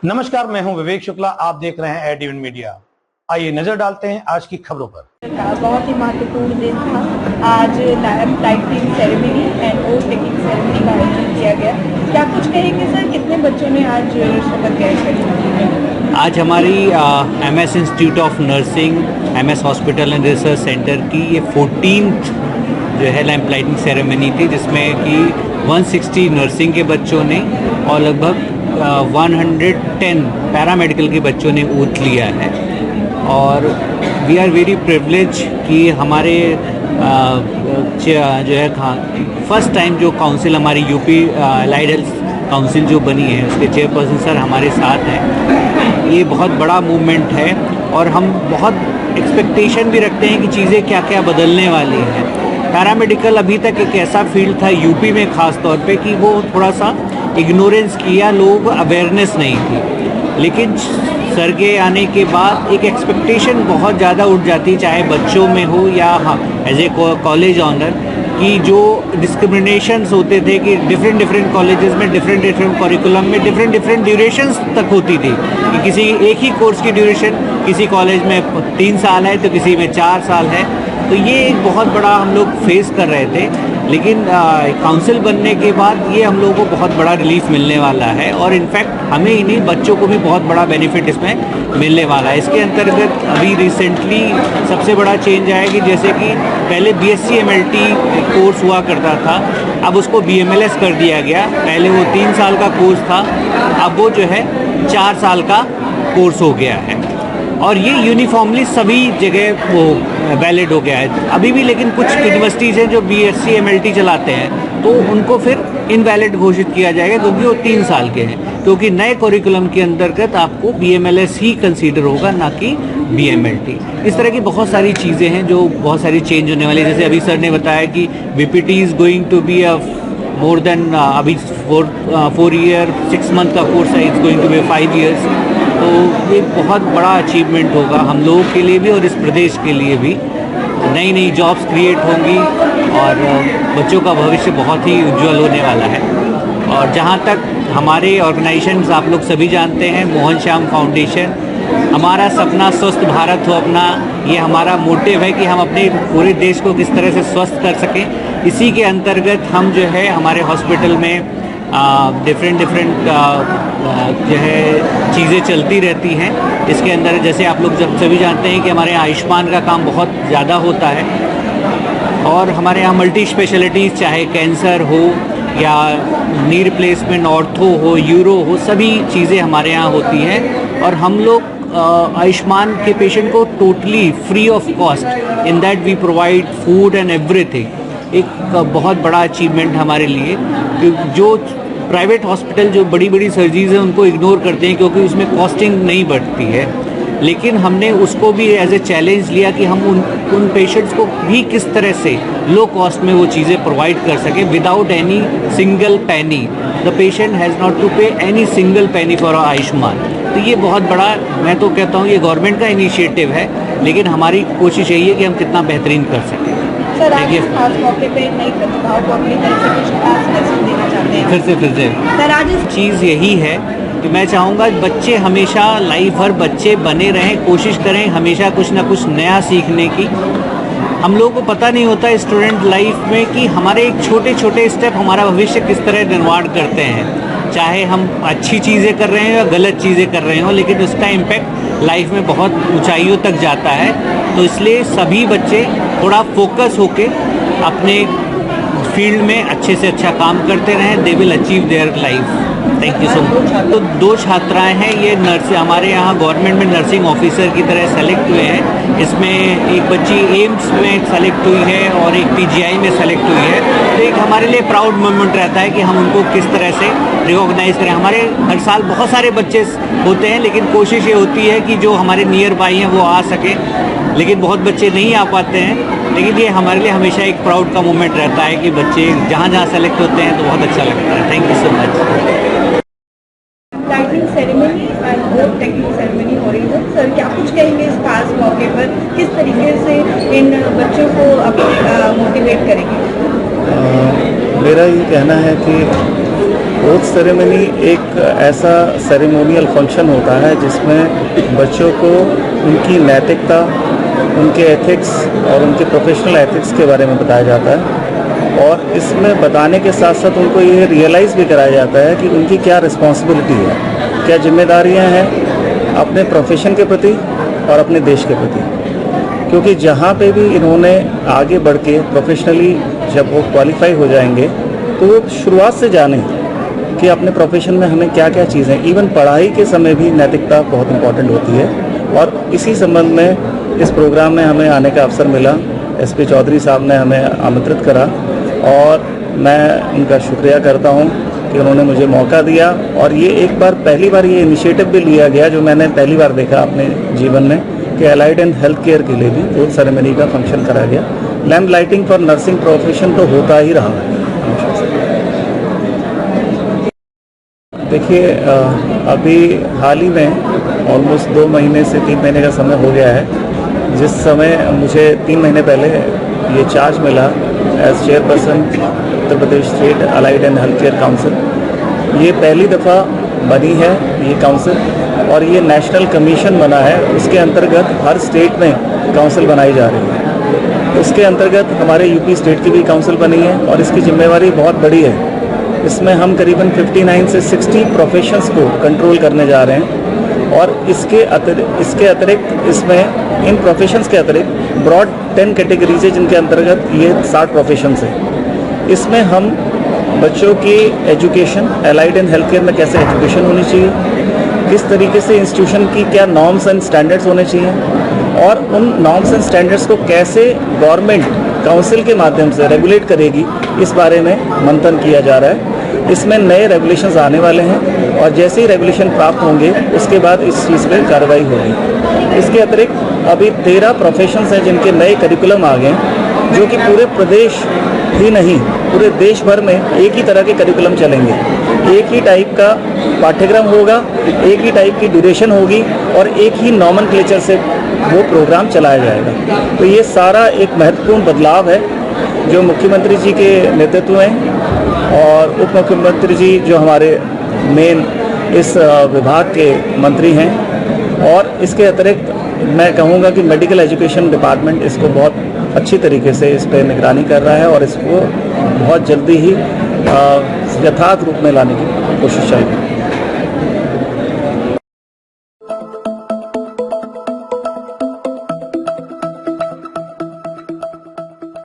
नमस्कार, मैं हूं विवेक शुक्ला। आप देख रहे हैं एडीवन मीडिया। आइए नजर डालते हैं आज की खबरों पर। बहुत ही महत्वपूर्ण दिन था आज। Lamp lighting ceremony and oath taking ceremony का आयोजन किया गया। क्या कुछ कहेंगे सर, कितने बच्चों ने आज शपथ ग्रहण करी? आज हमारी MS institute of nursing, MS hospital and research centre की ये 14th जो है लैम्प लाइटिंग सेरेमनी थी, जिसमें कि 160 नर्सिंग के बच्चों ने और लगभग 110 पैरामेडिकल के बच्चों ने ओथ लिया है। और वी आर वेरी प्रिविलेज कि हमारे जो है फर्स्ट टाइम जो काउंसिल हमारी यूपी अलाइड हेल्थ काउंसिल जो बनी है, उसके चेयरपर्सन सर हमारे साथ हैं। ये बहुत बड़ा मूवमेंट है और हम बहुत एक्सपेक्टेशन भी रखते हैं कि चीज़ें क्या क्या बदलने वाली हैं। पैरामेडिकल अभी तक एक ऐसा फील्ड था यूपी में ख़ास तौर पे कि वो थोड़ा सा इग्नोरेंस किया, लोग अवेयरनेस नहीं थी। लेकिन सर के आने के बाद एक एक्सपेक्टेशन बहुत ज़्यादा उठ जाती, चाहे बच्चों में हो या एज ए कॉलेज ऑनर, कि जो डिस्क्रिमिनेशंस होते थे कि डिफरेंट कॉलेजेस में डिफरेंट करिकुलम में डिफरेंट ड्यूरेशंस तक होती थी कि किसी एक ही कोर्स की ड्यूरेशन किसी कॉलेज में 3 साल है तो किसी में 4 साल है। तो ये एक बहुत बड़ा हम लोग फेस कर रहे थे। लेकिन काउंसिल बनने के बाद ये हम लोगों को बहुत बड़ा रिलीफ मिलने वाला है और इनफैक्ट हमें ही नहीं, बच्चों को भी बहुत बड़ा बेनिफिट इसमें मिलने वाला है। इसके अंतर्गत अभी रिसेंटली सबसे बड़ा चेंज आया कि जैसे कि पहले BSc MLT कोर्स हुआ करता था, अब उसको BMLS कर दिया गया। पहले वो 3 साल का कोर्स था, अब वो जो है 4 साल का कोर्स हो गया है और ये यूनिफॉर्मली सभी जगह वो वैलिड हो गया है। अभी भी लेकिन कुछ यूनिवर्सिटीज़ हैं जो BSc MLT चलाते हैं तो उनको फिर इनवैलिड घोषित किया जाएगा क्योंकि वो 3 साल के हैं, क्योंकि नए करिकुलम के अंतर्गत आपको BMLS ही कंसीडर होगा, ना कि BMLT। इस तरह की बहुत सारी चीज़ें हैं जो बहुत सारी चेंज होने वाली है। जैसे अभी सर ने बताया कि BPT is going to be a more than अभी 4 ईयर 6 मंथ का कोर्स है, it's going to be 5 years. तो ये बहुत बड़ा अचीवमेंट होगा हम लोगों के लिए भी और इस प्रदेश के लिए भी। नई जॉब्स क्रिएट होंगी और बच्चों का भविष्य बहुत ही उज्जवल होने वाला है। और जहाँ तक हमारे ऑर्गेनाइजेशंस आप लोग सभी जानते हैं, मोहन श्याम फाउंडेशन, हमारा सपना स्वस्थ भारत हो अपना, ये हमारा मोटिव है कि हम अपने पूरे देश को किस तरह से स्वस्थ कर सकें। इसी के अंतर्गत हम जो है हमारे हॉस्पिटल में डिफरेंट जो है चीज़ें चलती रहती हैं। इसके अंदर जैसे आप लोग जब सभी जानते हैं कि हमारे यहाँ आयुष्मान का काम बहुत ज़्यादा होता है और हमारे यहाँ मल्टी स्पेशलिटीज़, चाहे कैंसर हो या नी रिप्लेसमेंट, ऑर्थो हो, यूरो हो, सभी चीज़ें हमारे यहाँ होती हैं और हम लोग आयुष्मान के पेशेंट को totally free of cost, in that we provide food and everything. एक बहुत बड़ा अचीवमेंट हमारे लिए, जो प्राइवेट हॉस्पिटल जो बड़ी सर्जरीज हैं उनको इग्नोर करते हैं क्योंकि उसमें कॉस्टिंग नहीं बढ़ती है। लेकिन हमने उसको भी एज ए चैलेंज लिया कि हम उन पेशेंट्स को भी किस तरह से लो कॉस्ट में वो चीज़ें प्रोवाइड कर सकें without any single penny. The patient has not to pay any single penny for Ayushman. तो ये बहुत बड़ा, मैं तो कहता हूँ ये गवर्नमेंट का इनिशिएटिव है, लेकिन हमारी कोशिश यही है कि हम कितना बेहतरीन कर सकें। सर, आज इस खास मौके पे नई प्रतिभाओं को अपनी तरफ से कुछ खास मैसेज देना चाहते हैं? फिर से सर, आज इस चीज़ यही है कि मैं चाहूँगा बच्चे हमेशा लाइफ भर बच्चे बने रहें, कोशिश करें हमेशा कुछ ना कुछ नया सीखने की। हम लोगों को पता नहीं होता स्टूडेंट लाइफ में कि हमारे एक छोटे स्टेप हमारा भविष्य किस तरह निर्माण करते हैं। चाहे हम अच्छी चीज़ें कर रहे हैं या गलत चीज़ें कर रहे हों, लेकिन उसका इम्पैक्ट लाइफ में बहुत ऊंचाइयों तक जाता है। तो इसलिए सभी बच्चे थोड़ा फोकस होके अपने फील्ड में अच्छे से अच्छा काम करते रहें, they will achieve their life. Thank you so much. तो 2 छात्राएं हैं, ये नर्स हमारे यहाँ गवर्नमेंट में नर्सिंग ऑफिसर की तरह सेलेक्ट हुए हैं। इसमें एक बच्ची एम्स में सेलेक्ट हुई है और एक PGI में सेलेक्ट हुई है। तो एक हमारे लिए प्राउड मोमेंट रहता है कि हम उनको किस तरह से रिकॉग्नाइज़ करें। हमारे हर साल बहुत सारे बच्चे होते हैं, लेकिन कोशिश ये होती है कि जो हमारे नियर बाई हैं वो आ सकें, लेकिन बहुत बच्चे नहीं आ पाते हैं। लेकिन ये हमारे लिए हमेशा एक प्राउड का मोमेंट रहता है कि बच्चे जहाँ सेलेक्ट होते हैं तो बहुत अच्छा लगता है। Thank you so much. Lighting ceremony and oath taking ceremony हो रही है सर, क्या कुछ कहेंगे इस खास मौके पर? किस तरीके से इन बच्चों को मोटिवेट करेंगे? मेरा ये कहना है कि ओथ सेरेमनी एक ऐसा सेरेमोनियल फंक्शन होता है जिसमें बच्चों को उनकी नैतिकता, उनके एथिक्स और उनके प्रोफेशनल एथिक्स के बारे में बताया जाता है, और इसमें बताने के साथ साथ उनको ये रियलाइज़ भी कराया जाता है कि उनकी क्या रिस्पॉन्सिबिलिटी है, क्या जिम्मेदारियां हैं अपने प्रोफेशन के प्रति और अपने देश के प्रति। क्योंकि जहाँ पे भी इन्होंने आगे बढ़ के प्रोफेशनली जब वो क्वालिफाई हो जाएंगे तो वो शुरुआत से जाने कि अपने प्रोफेशन में हमें क्या क्या चीज़ें, इवन पढ़ाई के समय भी नैतिकता बहुत इम्पॉर्टेंट होती है। और इसी संबंध में इस प्रोग्राम में हमें आने का अवसर मिला। SP चौधरी साहब ने हमें आमंत्रित करा और मैं उनका शुक्रिया करता हूं कि उन्होंने मुझे मौका दिया। और ये एक बार पहली बार ये इनिशिएटिव भी लिया गया जो मैंने पहली बार देखा अपने जीवन में कि अलाइड एंड हेल्थ केयर के लिए भी ओथ सेरेमनी का फंक्शन कराया गया। Lamp lighting for nursing profession तो होता ही रहा है। देखिए, अभी हाल ही में ऑलमोस्ट 2 महीने से 3 महीने का समय हो गया है, जिस समय मुझे 3 महीने पहले ये चार्ज मिला as chairperson Uttar Pradesh state allied and health care council. ये पहली दफ़ा बनी है ये काउंसिल, और ये नेशनल कमीशन बना है। उसके अंतर्गत हर स्टेट में काउंसिल बनाई जा रही है। उसके अंतर्गत हमारे यूपी स्टेट की भी काउंसिल बनी है और इसकी जिम्मेवारी बहुत बड़ी है। इसमें हम करीबन 59 से 60 प्रोफेशंस को कंट्रोल करने जा रहे हैं, और इसके अतिरिक्त इसमें इन प्रोफेशंस के अतिरिक्त ब्रॉड 10 कैटेगरीज है जिनके अंतर्गत ये 60 प्रोफेशंस हैं। इसमें हम बच्चों की education, allied and health care में कैसे एजुकेशन होनी चाहिए, किस तरीके से इंस्टीट्यूशन की क्या नॉर्म्स एंड स्टैंडर्ड्स होने चाहिए, और उन नॉर्म्स एंड स्टैंडर्ड्स को कैसे गवर्नमेंट काउंसिल के माध्यम से रेगुलेट करेगी, इस बारे में मंथन किया जा रहा है। इसमें नए रेगुलेशंस आने वाले हैं, और जैसे ही रेगुलेशन प्राप्त होंगे उसके बाद इस चीज़ पर कार्रवाई होगी। इसके अतिरिक्त अभी 13 प्रोफेशंस हैं जिनके नए करिकुलम आ गए, जो कि पूरे प्रदेश ही नहीं पूरे देश भर में एक ही तरह के करिकुलम चलेंगे। एक ही टाइप का पाठ्यक्रम होगा, एक ही टाइप की ड्यूरेशन होगी, और एक ही नॉमेनक्लेचर से वो प्रोग्राम चलाया जाएगा। तो ये सारा एक महत्वपूर्ण बदलाव है जो मुख्यमंत्री जी के नेतृत्व में, और उप मुख्यमंत्री जी जो हमारे मेन इस विभाग के मंत्री हैं। और इसके अतिरिक्त मैं कहूँगा कि मेडिकल एजुकेशन डिपार्टमेंट इसको बहुत अच्छी तरीके से इस पर निगरानी कर रहा है, और इसको बहुत जल्दी ही यथार्थ रूप में लाने की कोशिश चल रही है।